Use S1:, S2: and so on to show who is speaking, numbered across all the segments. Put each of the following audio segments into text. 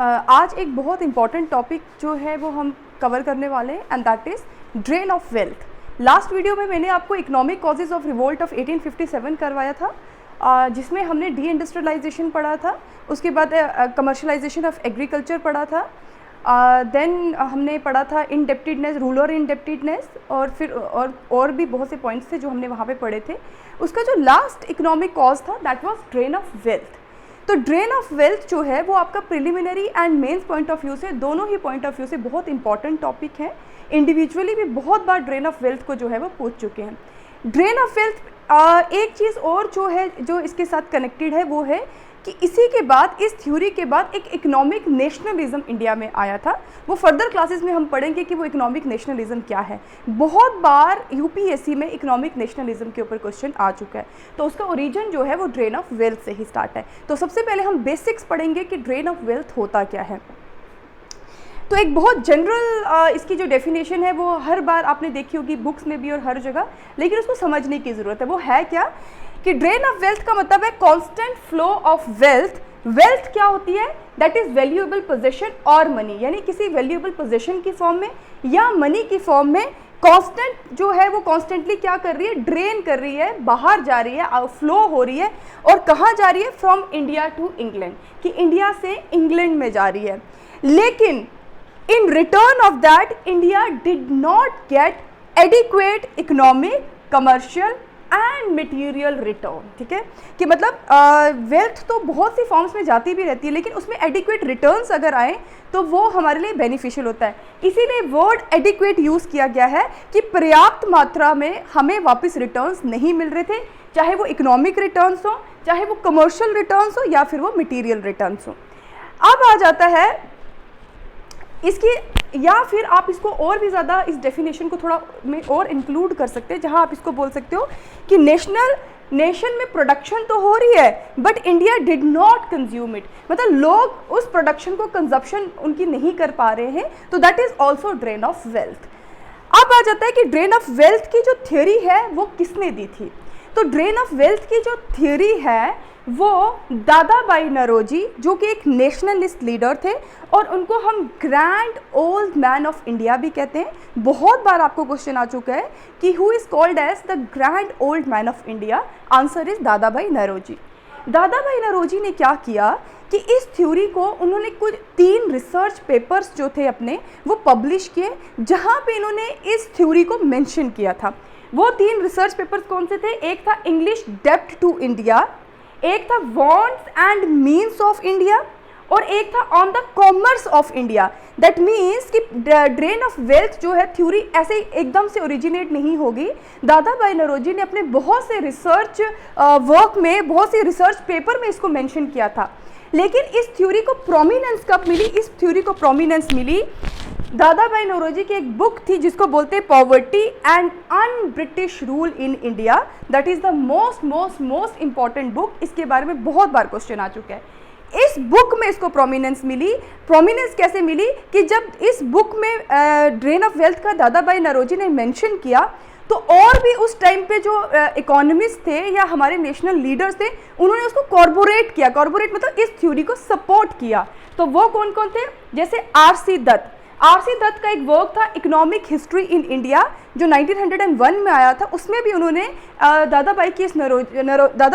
S1: आज एक बहुत इंपॉर्टेंट टॉपिक जो है वो हम कवर करने वाले हैं and that is drain of wealth. Last video में मैंने आपको economic causes of revolt of 1857 करवाया था, जिसमें हमने डी इंडस्ट्रियलाइजेशन पढ़ा था, उसके बाद कमर्शलाइजेशन ऑफ एग्रीकल्चर पढ़ा था, देन हमने पढ़ा था इंडेप्टेडनेस, रूलर इंडेप्टेडनेस, और फिर और भी बहुत से पॉइंट्स थे जो हमने वहाँ पे पढ़े थे। उसका जो लास्ट इकोनॉमिक कॉज था that was drain of wealth. तो ड्रेन ऑफ वेल्थ जो है वो आपका preliminary and mains point of view से, दोनों ही पॉइंट ऑफ व्यू से बहुत इंपॉर्टेंट टॉपिक है। इंडिविजुअली भी बहुत बार ड्रेन ऑफ वेल्थ को जो है वो पूछ चुके हैं। ड्रेन ऑफ वेल्थ एक चीज़ और जो है जो इसके साथ कनेक्टेड है वो है कि इसी के बाद, इस थ्योरी के बाद एक इकोनॉमिक नेशनलिज्म इंडिया में आया था। वो फर्दर क्लासेस में हम पढ़ेंगे कि वो इकोनॉमिक नेशनलिज्म क्या है। बहुत बार यूपीएससी में इकोनॉमिक नेशनलिज्म के ऊपर क्वेश्चन आ चुका है, तो उसका ओरिजिन जो है वो ड्रेन ऑफ वेल्थ से ही स्टार्ट है। तो सबसे पहले हम बेसिक्स पढ़ेंगे कि ड्रेन ऑफ वेल्थ होता क्या है। तो एक बहुत जनरल इसकी जो डेफिनेशन है वो हर बार आपने देखी होगी बुक्स में भी और हर जगह, लेकिन उसको समझने की ज़रूरत है। वो है क्या कि ड्रेन ऑफ वेल्थ का मतलब है constant flow of wealth. Wealth क्या होती है? दैट इज़ वैल्यूएबल पोजेशन और मनी, यानी किसी वैल्यूएबल पोजेशन की फॉर्म में या मनी की फॉर्म में कांस्टेंट जो है वो कॉन्स्टेंटली क्या कर रही है? ड्रेन कर रही है, बाहर जा रही है, फ्लो हो रही है। और कहाँ जा रही है? फ्रॉम इंडिया टू इंग्लैंड, कि इंडिया से इंग्लैंड में जा रही है। लेकिन in return of that India did not get adequate economic, commercial and material return। ठीक है, कि मतलब वेल्थ तो बहुत सी फॉर्म्स में जाती भी रहती है, लेकिन उसमें एडिक्वेट रिटर्न्स अगर आए तो वो हमारे लिए बेनिफिशियल होता है। इसीलिए वर्ड एडिक्वेट यूज़ किया गया है कि पर्याप्त मात्रा में हमें वापस रिटर्न्स नहीं मिल रहे थे, चाहे वो इकोनॉमिक रिटर्न्स हो, चाहे वो कमर्शियल रिटर्न्स हो, या फिर वो मटीरियल रिटर्न्स हो। अब आ जाता है इसकी, या फिर आप इसको और भी ज़्यादा इस डेफिनेशन को थोड़ा में और इंक्लूड कर सकते हैं, जहां आप इसको बोल सकते हो कि नेशन में प्रोडक्शन तो हो रही है but India did not consume it, मतलब लोग उस प्रोडक्शन को कंजप्शन उनकी नहीं कर पा रहे हैं। तो that is also drain of wealth. अब आ जाता है कि ड्रेन ऑफ वेल्थ की जो थ्योरी है वो किसने दी थी। तो ड्रेन ऑफ वेल्थ की जो थ्योरी है वो दादा भाई नौरोजी, जो कि एक नेशनलिस्ट लीडर थे, और उनको हम grand old man of India भी कहते हैं। बहुत बार आपको क्वेश्चन आ चुका है कि who is called as the grand old man of India. Answer is Dadabhai Naoroji. दादा भाई नौरोजी ने क्या किया कि इस थ्योरी को उन्होंने कुछ 3 रिसर्च पेपर्स जो थे अपने वो पब्लिश किए, जहाँ पे इन्होंने इस थ्योरी को मेंशन किया था। वो 3 रिसर्च पेपर्स कौन से थे? एक था इंग्लिश डेप्ट टू इंडिया, एक था wants and means of India, और एक था on the commerce of India. That means कि ड्रेन ऑफ वेल्थ जो है थ्योरी ऐसे एकदम से ओरिजिनेट नहीं होगी। दादा भाई नौरोजी ने अपने बहुत से रिसर्च वर्क में, बहुत से रिसर्च पेपर में इसको मेंशन किया था। लेकिन इस थ्योरी को प्रोमिनेंस कब मिली? इस थ्योरी को प्रोमिनेंस मिली, दादा भाई नौरोजी की एक बुक थी जिसको बोलते हैं poverty and un British rule in India. That is the most important book. इसके बारे में बहुत बार क्वेश्चन आ चुका है। इस बुक में इसको प्रोमिनेंस मिली। प्रोमिनेंस कैसे मिली? कि जब इस बुक में ड्रेन ऑफ वेल्थ का दादा भाई नौरोजी ने मेंशन किया, तो और भी उस टाइम पे जो इकोनॉमिस्ट थे या हमारे नेशनल लीडर्स थे, उन्होंने उसको कॉर्पोरेट किया। कॉर्पोरेट मतलब इस थ्योरी को सपोर्ट किया। तो वो कौन कौन थे? जैसे आर.सी. दत्त। आर.सी. दत्त का एक वर्क था इकोनॉमिक हिस्ट्री इन इंडिया, जो 1901 में आया था। उसमें भी उन्होंने दादा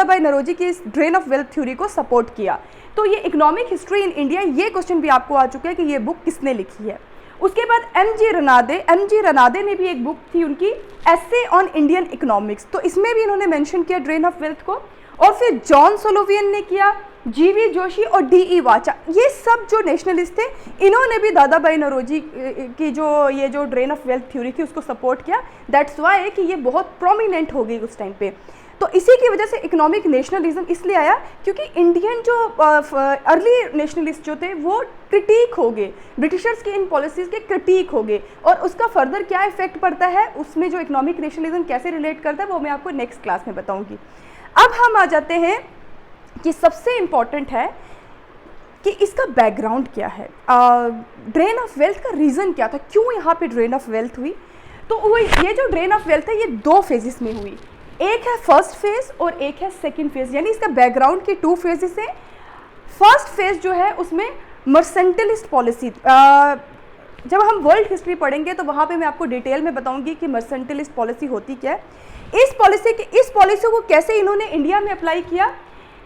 S1: भाई नौरोजी की इस ड्रेन ऑफ वेल्थ थ्योरी को सपोर्ट किया। तो ये इकोनॉमिक हिस्ट्री इन इंडिया, ये क्वेश्चन भी आपको आ चुका है कि ये बुक किसने लिखी है। उसके बाद एम.जी. रनादे ने भी एक बुक थी उनकी, एसे ऑन इंडियन इकोनॉमिक्स। तो इसमें भी इन्होंने मेंशन किया ड्रेन ऑफ वेल्थ को। और फिर जॉन सोलोवियन ने किया, जी.वी. जोशी और डी.ई. वाचा, ये सब जो नेशनलिस्ट थे, इन्होंने भी दादा भाई नौरोजी की जो ड्रेन ऑफ वेल्थ थ्योरी थी उसको सपोर्ट किया। दैट्स वाई कि ये बहुत प्रोमिनेंट हो गई उस टाइम पे। तो इसी की वजह से इकोनॉमिक नेशनलिज्म इसलिए आया क्योंकि इंडियन जो अर्ली नेशनलिस्ट जो थे वो क्रिटिक हो गए, ब्रिटिशर्स की इन पॉलिसीज़ के क्रिटिक हो गए, और उसका फर्दर क्या इफेक्ट पड़ता है, उसमें जो इकोनॉमिक नेशनलिज्म कैसे रिलेट करता है वो मैं आपको नेक्स्ट क्लास में बताऊँगी। अब हम आ जाते हैं कि सबसे इम्पॉर्टेंट है कि इसका बैकग्राउंड क्या है, ड्रेन ऑफ वेल्थ का रीज़न क्या था, क्यों यहाँ पे ड्रेन ऑफ वेल्थ हुई। तो ये जो ड्रेन ऑफ वेल्थ है ये 2 फेजेस में हुई। एक है फर्स्ट फेज और एक है सेकंड फेज, यानी इसका बैकग्राउंड की 2 फेजेस हैं। फर्स्ट फेज जो है उसमें मर्सेंटलिस्ट पॉलिसी। जब हम वर्ल्ड हिस्ट्री पढ़ेंगे तो वहाँ पे मैं आपको डिटेल में बताऊंगी कि मर्सेंटलिस्ट पॉलिसी होती क्या है। इस पॉलिसी को कैसे इन्होंने इंडिया में अप्लाई किया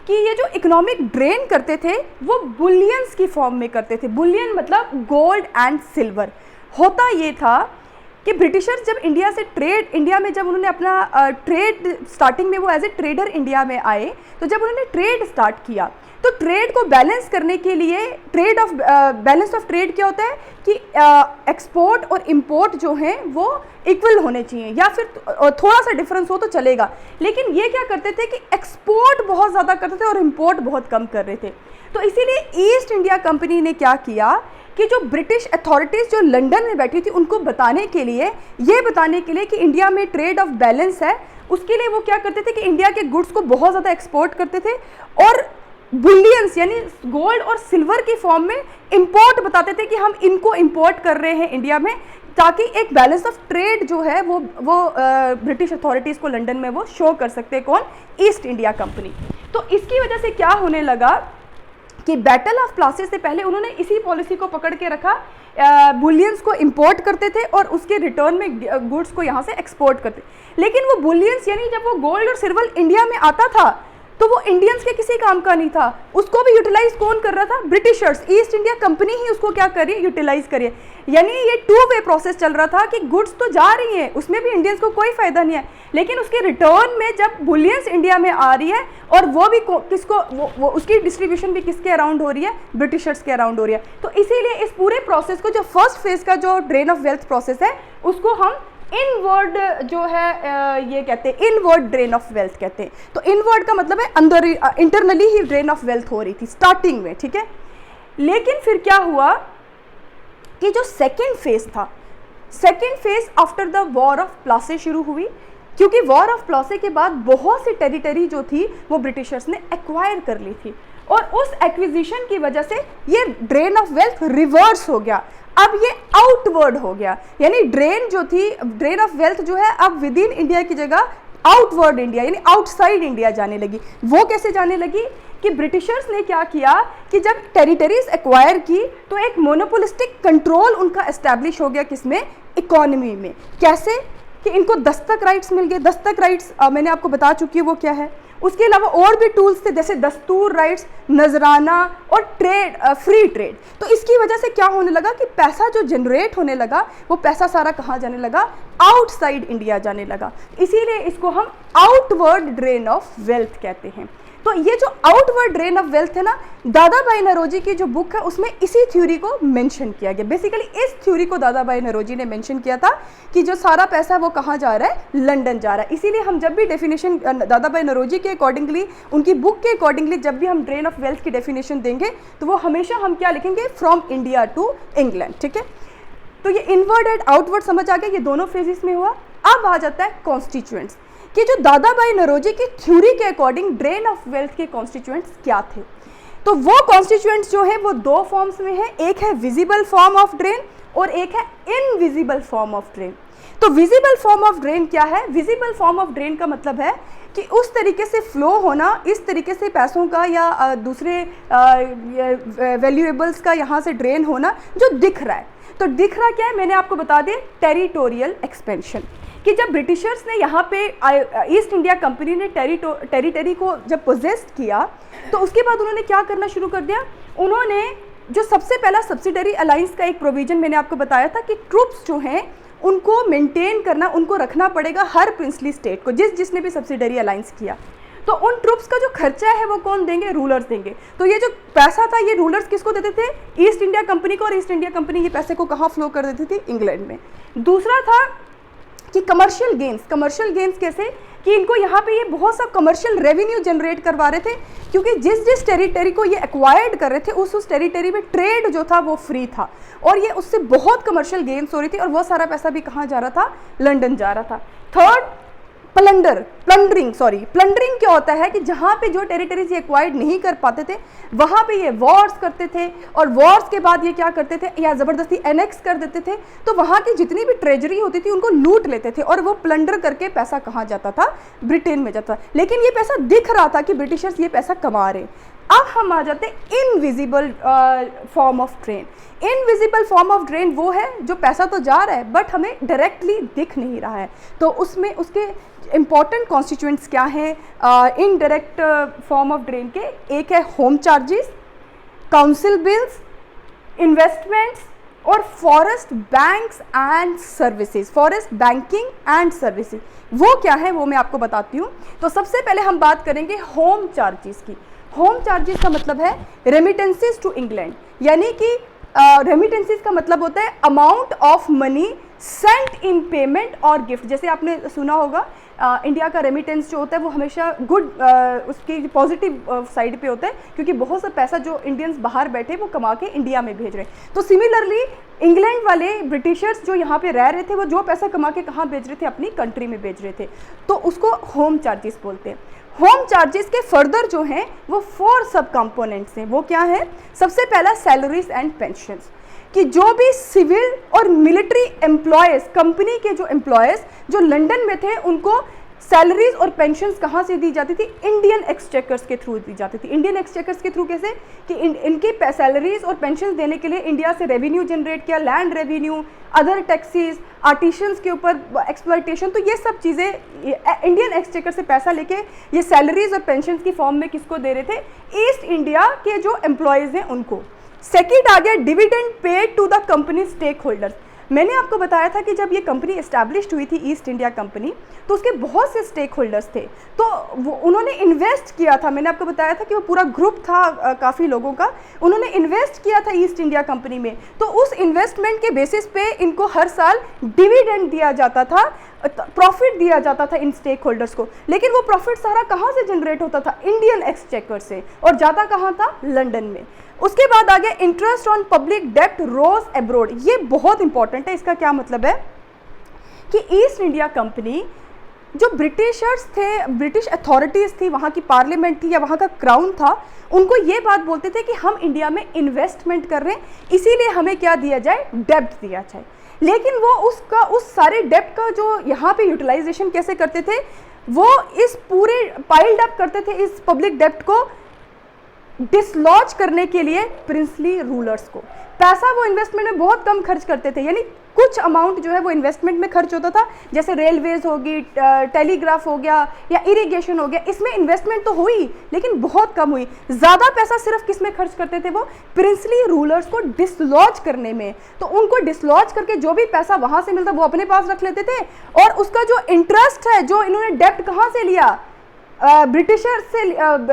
S1: कि ये जो इकोनॉमिक ड्रेन करते थे वो बुलियंस की फॉर्म में करते थे। बुलियन मतलब गोल्ड एंड सिल्वर। होता ये था कि ब्रिटिशर्स जब इंडिया में जब उन्होंने अपना ट्रेड, स्टार्टिंग में वो एज ए ट्रेडर इंडिया में आए, तो जब उन्होंने ट्रेड स्टार्ट किया तो ट्रेड को बैलेंस करने के लिए बैलेंस ऑफ ट्रेड क्या होता है कि एक्सपोर्ट और इंपोर्ट जो हैं वो इक्वल होने चाहिए, या फिर थोड़ा सा डिफरेंस हो तो चलेगा। लेकिन ये क्या करते थे कि एक्सपोर्ट बहुत ज़्यादा करते थे और इंपोर्ट बहुत कम कर रहे थे। तो इसीलिए ईस्ट इंडिया कंपनी ने क्या किया कि जो ब्रिटिश अथॉरिटीज़ जो लंदन में बैठी थी उनको बताने के लिए कि इंडिया में ट्रेड ऑफ बैलेंस है, उसके लिए वो क्या करते थे कि इंडिया के गुड्स को बहुत ज़्यादा एक्सपोर्ट करते थे और बुलियंस यानी गोल्ड और सिल्वर की फॉर्म में इंपोर्ट बताते थे कि हम इनको इंपोर्ट कर रहे हैं इंडिया में, ताकि एक बैलेंस ऑफ ट्रेड जो है वो ब्रिटिश अथॉरिटीज़ को लंदन में वो शो कर सकते हैं। कौन? East India company. तो इसकी वजह से क्या होने लगा कि बैटल ऑफ प्लासी से पहले उन्होंने इसी पॉलिसी को पकड़ के रखा, बुलियंस को इंपोर्ट करते थे और उसके रिटर्न में गुड्स को यहाँ से एक्सपोर्ट करते। लेकिन वो बुलियंस यानी जब वो गोल्ड और सिल्वर इंडिया में आता था तो वो इंडियंस के किसी काम का नहीं था, उसको भी यूटिलाइज कौन कर रहा था? ब्रिटिशर्स। ईस्ट इंडिया कंपनी ही उसको क्या कर रही है? यूटिलाइज करिए। यानी ये टू वे प्रोसेस चल रहा था कि गुड्स तो जा रही हैं, उसमें भी इंडियंस को कोई फायदा नहीं है, लेकिन उसके रिटर्न में जब बुलियंस इंडिया में आ रही है और वो भी वो उसकी डिस्ट्रीब्यूशन भी किसके अराउंड हो रही है? ब्रिटिशर्स के अराउंड हो रही है। तो इसीलिए इस पूरे प्रोसेस को, जो फर्स्ट फेज का जो ड्रेन ऑफ वेल्थ प्रोसेस है, उसको हम इनवर्ड जो है ये कहते हैं, इनवर्ड ड्रेन ऑफ वेल्थ कहते हैं। तो इनवर्ड का मतलब है अंदर internally he drain of wealth हो रही थी स्टार्टिंग में, ठीक है। लेकिन फिर क्या हुआ कि जो सेकेंड फेज था, second phase after the war of Plassey शुरू हुई, क्योंकि वॉर ऑफ प्लासी के बाद बहुत सी टेरिटरी जो थी वो ब्रिटिशर्स ने एक्वायर कर ली थी और उस एक्विजिशन की वजह से ये ड्रेन ऑफ वेल्थ रिवर्स हो गया। अब ये आउटवर्ड हो गया, यानी ड्रेन जो थी, ड्रेन ऑफ वेल्थ जो है अब विद इन इंडिया की जगह आउटवर्ड इंडिया यानी आउटसाइड इंडिया जाने लगी। वो कैसे जाने लगी कि ब्रिटिशर्स ने क्या किया कि जब टेरिटरीज एक्वायर की तो एक मोनोपोलिस्टिक कंट्रोल उनका एस्टैब्लिश हो गया, किसमें? इकोनॉमी में। कैसे? कि इनको दस्तक राइट्स मिल गए। दस्तक राइट्स मैंने आपको बता चुकी है वो क्या है। उसके अलावा और भी टूल्स थे जैसे दस्तूर राइट्स, नजराना और ट्रेड, फ्री ट्रेड। तो इसकी वजह से क्या होने लगा कि पैसा जो जनरेट होने लगा वो पैसा सारा कहाँ जाने लगा? आउटसाइड इंडिया जाने लगा। इसीलिए इसको हम आउटवर्ड ड्रेन ऑफ वेल्थ कहते हैं। तो ये जो आउटवर्ड ड्रेन ऑफ वेल्थ है ना, दादा भाई नौरोजी की जो बुक है उसमें इसी थ्योरी को मेंशन किया गया। बेसिकली इस थ्योरी को दादा भाई नौरोजी ने मेंशन किया था कि जो सारा पैसा वो कहाँ जा रहा है? लंदन जा रहा है। इसीलिए हम जब भी डेफिनेशन दादा भाई नौरोजी के अकॉर्डिंगली, उनकी बुक के अकॉर्डिंगली जब भी हम ड्रेन ऑफ वेल्थ की डेफिनेशन देंगे तो वो हमेशा हम क्या लिखेंगे? फ्रॉम इंडिया टू इंग्लैंड, ठीक है। तो ये इनवर्ड एंड आउटवर्ड समझ आ गया, ये दोनों फेजेस में हुआ। अब आ जाता है कॉन्स्टिट्यूएंट्स कि जो दादा भाई नौरोजी की थ्योरी के अकॉर्डिंग ड्रेन ऑफ वेल्थ के कॉन्स्टिट्यूएंट्स क्या थे। तो वो कॉन्स्टिट्यूएंट्स जो है वो दो फॉर्म्स में है, एक है विजिबल फॉर्म ऑफ ड्रेन और एक है इनविजिबल फॉर्म ऑफ ड्रेन। तो विजिबल फॉर्म ऑफ ड्रेन क्या है? विजिबल फॉर्म ऑफ ड्रेन का मतलब है कि उस तरीके से फ्लो होना, इस तरीके से पैसों का या दूसरे वैल्यूएबल्स का यहाँ से ड्रेन होना जो दिख रहा है। तो दिख रहा क्या है? मैंने आपको बता दें, टेरिटोरियल एक्सपेंशन। कि जब ब्रिटिशर्स ने यहाँ पे ईस्ट इंडिया कंपनी ने टेरिटरी को जब पोजेस्ट किया तो उसके बाद उन्होंने क्या करना शुरू कर दिया? उन्होंने जो सबसे पहला सब्सिडरी अलायंस का एक प्रोविजन मैंने आपको बताया था कि ट्रूप्स जो हैं उनको मेंटेन करना, उनको रखना पड़ेगा हर प्रिंसली स्टेट को, जिसने भी सब्सिडरी अलायंस किया। तो उन ट्रूप्स का जो खर्चा है वो कौन देंगे? रूलर्स देंगे। तो ये जो पैसा था ये रूलर्स किसको देते थे? ईस्ट इंडिया कंपनी को। और ईस्ट इंडिया कंपनी ये पैसे को कहाँ फ्लो कर देती थी? इंग्लैंड में। दूसरा था कि कमर्शियल गेन्स कैसे? कि इनको यहाँ पे ये बहुत सा कमर्शियल रेवेन्यू जनरेट करवा रहे थे, क्योंकि जिस टेरिटरी को ये एक्वायर्ड कर रहे थे उस टेरिटरी में ट्रेड जो था वो फ्री था और ये उससे बहुत कमर्शियल गेन्स हो रही थी और वो सारा पैसा भी कहाँ जा रहा था? लंदन जा रहा था। थर्ड, प्लंडरिंग क्या होता है कि जहाँ पे जो टेरिटरीज ये एक्वायर्ड नहीं कर पाते थे वहाँ पे ये वॉर्स करते थे और वॉर्स के बाद ये क्या करते थे? या ज़बरदस्ती एनेक्स कर देते थे। तो वहाँ की जितनी भी ट्रेजरी होती थी उनको लूट लेते थे और वो प्लंडर करके पैसा कहाँ जाता था? ब्रिटेन में जाता। लेकिन ये पैसा दिख रहा था कि ब्रिटिशर्स ये पैसा कमा रहे। अब हम आ जाते हैं invisible form of drain. Invisible form of drain वो है जो पैसा तो जा रहा है बट हमें डायरेक्टली दिख नहीं रहा है। तो उसमें उसके इम्पॉर्टेंट कॉन्स्टिट्यूएंट्स क्या हैं इनडायरेक्ट फॉर्म ऑफ ड्रेन के? एक है home charges, council bills, investments और forest banks and services, forest banking and services. वो क्या है वो मैं आपको बताती हूँ। तो सबसे पहले हम बात करेंगे होम चार्जेस की। होम चार्जेस का मतलब है रेमिटेंसेस टू इंग्लैंड, यानी कि रेमिटेंसेस का मतलब होता है amount of money sent in payment और गिफ्ट। जैसे आपने सुना होगा इंडिया का रेमिटेंस जो होता है वो हमेशा गुड उसकी पॉजिटिव साइड पे होता है, क्योंकि बहुत सा पैसा जो इंडियंस बाहर बैठे वो कमा के इंडिया में भेज रहे हैं। तो सिमिलरली इंग्लैंड वाले ब्रिटिशर्स जो यहाँ पे रह रहे थे वो जो पैसा कमा के कहाँ भेज रहे थे? अपनी कंट्री में भेज रहे थे। तो उसको होम चार्जेस बोलते हैं। होम चार्जेस के फर्दर जो हैं वो 4 सब कंपोनेंट्स हैं। वो क्या है? सबसे पहला सैलरीज एंड पेंशन्स, कि जो भी सिविल और मिलिट्री एम्प्लॉयज़, कंपनी के जो एम्प्लॉयज़ जो लंदन में थे उनको सैलरीज और पेंशन्स कहाँ से दी जाती थी? इंडियन एक्सचेकर्स के थ्रू दी जाती थी। इंडियन एक्सचेकर्स के थ्रू कैसे? कि इनकी सैलरीज और पेंशन्स देने के लिए इंडिया से रेवेन्यू जनरेट किया, land revenue, other taxes, artisans के ऊपर एक्सप्लॉयटेशन, तो ये सब चीज़ें इंडियन एक्सचेकर से पैसा लेके ये सैलरीज और पेंशन्स की फॉर्म में किसको दे रहे थे? ईस्ट इंडिया के जो एम्प्लॉयज़ हैं उनको। सेकेंड आ गया dividend paid to the company stakeholders. मैंने आपको बताया था कि जब ये कंपनी एस्टैब्लिश्ड हुई थी ईस्ट इंडिया कंपनी, तो उसके बहुत से स्टेक होल्डर्स थे, तो उन्होंने इन्वेस्ट किया था। मैंने आपको बताया था कि वो पूरा ग्रुप था काफ़ी लोगों का, उन्होंने इन्वेस्ट किया था ईस्ट इंडिया कंपनी में। तो उस इन्वेस्टमेंट के बेसिस पे इनको हर साल डिविडेंड दिया जाता था, प्रॉफिट दिया जाता था इन स्टेक होल्डर्स को। लेकिन वो प्रॉफिट सारा कहाँ से जनरेट होता था? इंडियन एक्सचेकर से, और जाता कहाँ था? लंदन में। उसके बाद आ गया इंटरेस्ट ऑन पब्लिक डेप्ट रोज एब्रोड। ये बहुत इंपॉर्टेंट है। इसका क्या मतलब है कि ईस्ट इंडिया कंपनी जो ब्रिटिशर्स थे, ब्रिटिश अथॉरिटीज़ थी, वहाँ की पार्लियामेंट थी या वहाँ का क्राउन था, उनको ये बात बोलते थे कि हम इंडिया में इन्वेस्टमेंट कर रहे हैं, इसीलिए हमें क्या दिया जाए? डेप्ट दिया जाए। लेकिन वो उस सारे डेप्ट का जो यहाँ पे यूटिलाइजेशन कैसे करते थे? वो इस पूरे पाइल्ड अप करते थे इस पब्लिक डेप्ट को डिसलॉज करने के लिए प्रिंसली रूलर्स को। पैसा वो इन्वेस्टमेंट में बहुत कम खर्च करते थे, यानी कुछ अमाउंट जो है वो इन्वेस्टमेंट में खर्च होता था, जैसे रेलवेज होगी, टेलीग्राफ हो गया या इरिगेशन हो गया, इसमें इन्वेस्टमेंट तो हुई लेकिन बहुत कम हुई। ज़्यादा पैसा सिर्फ किस में खर्च करते थे? वो प्रिंसली रूलर्स को डिसलॉज करने में। तो उनको डिसलॉज करके जो भी पैसा वहाँ से मिलता वो अपने पास रख लेते थे, और उसका जो इंटरेस्ट है, जो इन्होंने डेप्ट कहाँ से लिया? ब्रिटिशर से,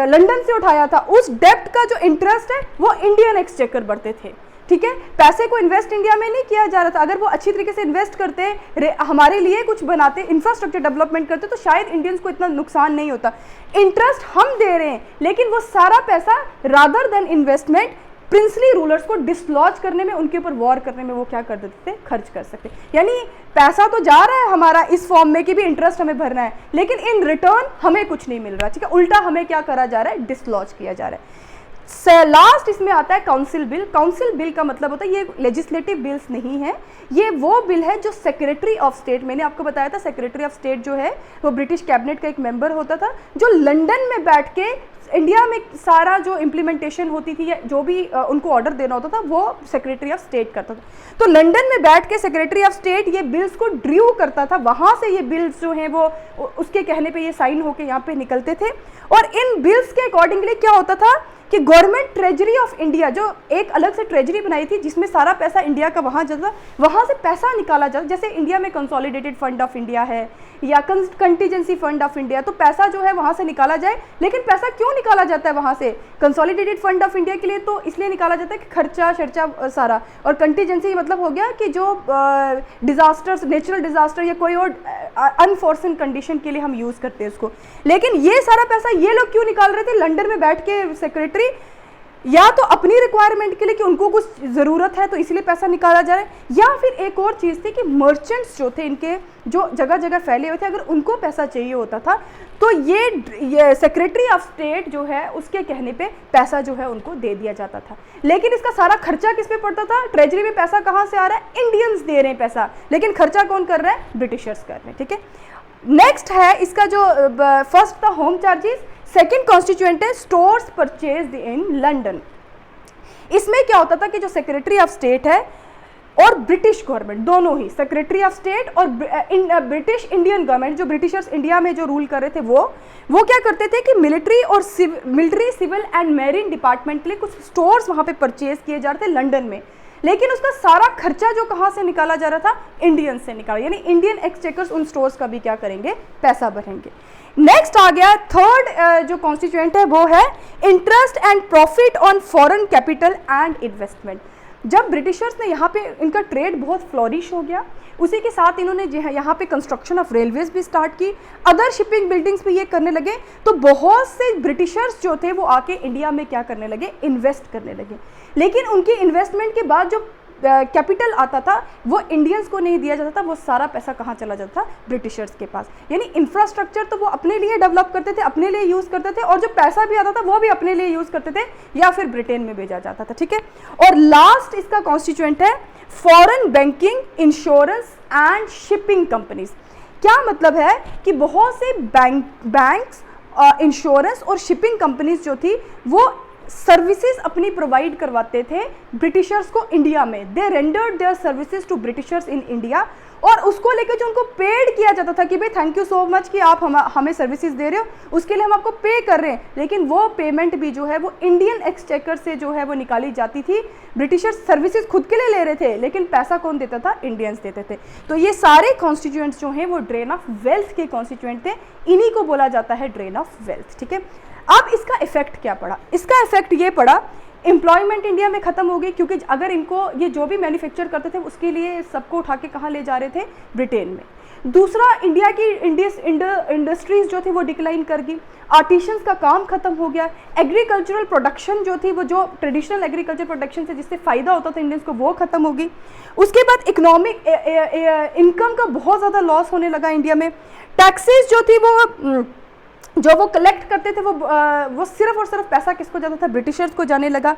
S1: लंदन से उठाया था, उस डेप्ट का जो इंटरेस्ट है वो इंडियन एक्सचेकर बढ़ते थे। ठीक है, पैसे को इन्वेस्ट इंडिया में नहीं किया जा रहा था। अगर वो अच्छी तरीके से इन्वेस्ट करते, हमारे लिए कुछ बनाते, इंफ्रास्ट्रक्चर डेवलपमेंट करते, तो शायद इंडियंस को इतना नुकसान नहीं होता। इंटरेस्ट हम दे रहे हैं, लेकिन वो सारा पैसा rather than investment princely rulers को डिसलॉज करने में, उनके ऊपर वॉर करने में वो क्या कर देते थे? खर्च कर सकते। यानी पैसा तो जा रहा है हमारा इस फॉर्म में कि भी इंटरेस्ट हमें भरना है, लेकिन इन रिटर्न हमें कुछ नहीं मिल रहा। ठीक है, उल्टा हमें क्या करा जा रहा है? डिसलॉज किया जा रहा है। लास्ट इसमें आता है काउंसिल बिल। काउंसिल बिल का मतलब होता है, ये लेजिस्लेटिव बिल्स नहीं है, ये वो बिल है जो सेक्रेटरी ऑफ स्टेट, मैंने आपको बताया था सेक्रेटरी ऑफ स्टेट जो है वो ब्रिटिश कैबिनेट का एक मेंबर होता था, जो लंदन में बैठ के इंडिया में सारा जो इम्प्लीमेंटेशन होती थी या जो भी उनको ऑर्डर देना होता था वो सेक्रेटरी ऑफ स्टेट करता था। तो लंदन में बैठ के सेक्रेटरी ऑफ स्टेट ये बिल्स को ड्रीव करता था, वहाँ से ये बिल्स जो हैं वो उसके कहने पे ये साइन होके यहाँ पे निकलते थे। और इन बिल्स के अकॉर्डिंगली क्या होता था कि गवर्नमेंट ट्रेजरी ऑफ इंडिया, जो एक अलग से ट्रेजरी बनाई थी जिसमें सारा पैसा इंडिया का वहाँ जाता, वहाँ से पैसा निकाला जाता। जैसे इंडिया में कंसोलिडेटेड फंड ऑफ इंडिया है या कंटीजेंसी फंड ऑफ इंडिया, तो पैसा जो है वहाँ से निकाला जाए। लेकिन पैसा क्यों निकाला जाता है वहाँ से? कंसोलिडेटेड फंड ऑफ इंडिया के लिए तो इसलिए निकाला जाता है कि खर्चा शर्चा सारा, और कंटीजेंसी मतलब हो गया कि जो डिजास्टर्स, नेचुरल डिजास्टर या कोई और अनफॉर्चुनेट कंडीशन के लिए हम यूज़ करते हैं उसको। लेकिन ये सारा पैसा ये लोग क्यों निकाल रहे थे लंदन में बैठ के सेक्रेटरी? या तो अपनी रिक्वायरमेंट के लिए कि उनको कुछ ज़रूरत है तो इसलिए पैसा निकाला जा रहा है, या फिर एक और चीज़ थी कि मर्चेंट्स जो थे इनके, जो जगह जगह फैले हुए थे, अगर उनको पैसा चाहिए होता था तो ये सेक्रेटरी ऑफ स्टेट जो है उसके कहने पे पैसा जो है उनको दे दिया जाता था। लेकिन इसका सारा खर्चा किस पे पड़ता था? ट्रेजरी में पैसा कहाँ से आ रहा है? इंडियंस दे रहे हैं पैसा, लेकिन खर्चा कौन कर रहा है? ब्रिटिशर्स कर रहे हैं। ठीक है, नेक्स्ट है इसका जो फर्स्ट था होम चार्जेस, सेकंड कॉन्स्टिट्यूएंट है स्टोर्स परचेज्ड इन लंदन। इसमें क्या होता था कि जो सेक्रेटरी ऑफ स्टेट है और ब्रिटिश गवर्नमेंट, दोनों ही सेक्रेटरी ऑफ स्टेट और ब्रिटिश इंडियन गवर्नमेंट, जो ब्रिटिशर्स इंडिया में जो रूल कर रहे थे वो क्या करते थे कि मिलिट्री और military civil and marine department के लिए कुछ स्टोर्स वहाँ पे परचेज किए जा रहे थे लंदन में, लेकिन उसका सारा खर्चा जो कहाँ से निकाला जा रहा था, इंडियन से निकाला, यानी इंडियन एक्सचेकर्स उन स्टोर्स का भी क्या करेंगे, पैसा भरेंगे। नेक्स्ट आ गया थर्ड जो कॉन्स्टिट्यूएंट है वो है interest and profit on foreign capital and investment. जब ब्रिटिशर्स ने यहाँ पे इनका ट्रेड बहुत फ्लोरिश हो गया, उसी के साथ इन्होंने जो है यहाँ पे कंस्ट्रक्शन ऑफ रेलवेज भी स्टार्ट की, अदर शिपिंग बिल्डिंग्स भी ये करने लगे, तो बहुत से ब्रिटिशर्स जो थे वो आके इंडिया में क्या करने लगे, इन्वेस्ट करने लगे। लेकिन उनकी इन्वेस्टमेंट के बाद जो कैपिटल आता था वो इंडियंस को नहीं दिया जाता था, वो सारा पैसा कहाँ चला जाता था, ब्रिटिशर्स के पास। यानी इंफ्रास्ट्रक्चर तो वो अपने लिए डेवलप करते थे, अपने लिए यूज़ करते थे, और जो पैसा भी आता था वो भी अपने लिए यूज़ करते थे या फिर ब्रिटेन में भेजा जाता था, ठीक है। और लास्ट इसका कॉन्स्टिट्यूएंट है foreign banking, insurance and shipping companies. क्या मतलब है कि बहुत से बैंक्स, इंश्योरेंस और शिपिंग कंपनीज जो थी वो सर्विसेज अपनी प्रोवाइड करवाते थे ब्रिटिशर्स को इंडिया में। They rendered their services to Britishers in India, और उसको लेकर जो उनको पेड किया जाता था कि भाई थैंक यू सो मच कि आप हमें सर्विसेज दे रहे हो, उसके लिए हम आपको पे कर रहे हैं, लेकिन वो पेमेंट भी जो है वो इंडियन एक्सचेकर से जो है वो निकाली जाती थी। ब्रिटिशर्स सर्विसेज खुद के लिए ले रहे थे, लेकिन पैसा कौन देता था, इंडियंस देते थे। तो ये सारे कॉन्स्टिट्यूएंट्स जो हैं वो ड्रेन ऑफ वेल्थ के कॉन्स्टिट्यूएंट थे, इन्हीं को बोला जाता है ड्रेन ऑफ वेल्थ, ठीक है। अब इसका इफेक्ट क्या पड़ा, इसका इफेक्ट ये पड़ा, एम्प्लॉयमेंट इंडिया में ख़त्म हो गई, क्योंकि अगर इनको ये जो भी मैन्युफैक्चर करते थे उसके लिए सबको उठा के कहाँ ले जा रहे थे, ब्रिटेन में। दूसरा, इंडिया की इंडस्ट्रीज जो थी वो डिक्लाइन कर गई, आर्टिशंस का काम खत्म हो गया, एग्रीकल्चरल प्रोडक्शन जो थी वो जो ट्रेडिशनल एग्रीकल्चर प्रोडक्शन से जिससे फ़ायदा होता था इंडियंस को वो खत्म हो गई। उसके बाद इकोनॉमिक इनकम का बहुत ज़्यादा लॉस होने लगा इंडिया में। टैक्सेस जो थी वो कलेक्ट करते थे वो सिर्फ और सिर्फ पैसा किसको जाता था, ब्रिटिशर्स को जाने लगा।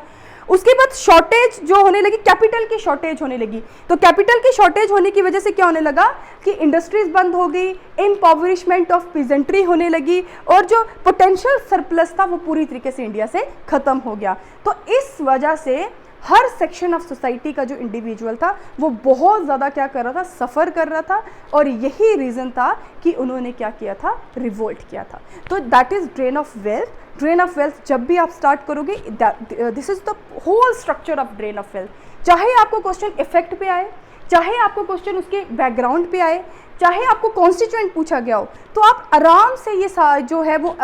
S1: उसके बाद शॉर्टेज जो होने लगी, कैपिटल की शॉर्टेज होने लगी। तो कैपिटल की शॉर्टेज होने की वजह से क्या होने लगा कि इंडस्ट्रीज बंद हो गई, इम्पॉवरिशमेंट ऑफ पीजेंट्री होने लगी, और जो पोटेंशियल सरप्लस था वो पूरी तरीके से इंडिया से ख़त्म हो गया। तो इस वजह से हर सेक्शन ऑफ सोसाइटी का जो इंडिविजुअल था वो बहुत ज़्यादा क्या कर रहा था, सफ़र कर रहा था, और यही रीज़न था कि उन्होंने क्या किया था, रिवोल्ट किया था। तो that is drain of wealth. Drain of wealth जब भी आप स्टार्ट करोगे, this is the whole structure of drain of wealth. चाहे आपको क्वेश्चन इफेक्ट पे आए, चाहे आपको क्वेश्चन उसके बैकग्राउंड पे आए, चाहे आपको कॉन्स्टिट्यूएंट पूछा गया हो, तो आप आराम से ये जो है वो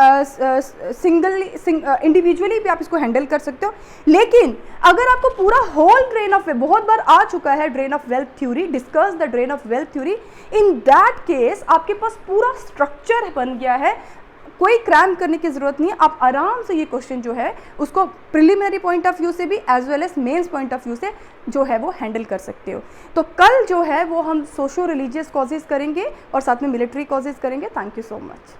S1: इंडिविजुअली भी आप इसको हैंडल कर सकते हो। लेकिन अगर आपको पूरा होल ड्रेन ऑफ वेल्थ, बहुत बार आ चुका है drain of wealth theory, discuss the drain of wealth theory, in that case आपके पास पूरा स्ट्रक्चर बन गया है, कोई क्रैम करने की ज़रूरत नहीं है। आप आराम से ये क्वेश्चन जो है उसको प्रिलिमिनरी पॉइंट ऑफ व्यू से भी as well as mains point of view से जो है वो हैंडल कर सकते हो। तो कल जो है वो हम सोशो रिलीजियस कॉजेज़ करेंगे और साथ में मिलिट्री कॉजेज़ करेंगे। Thank you so much.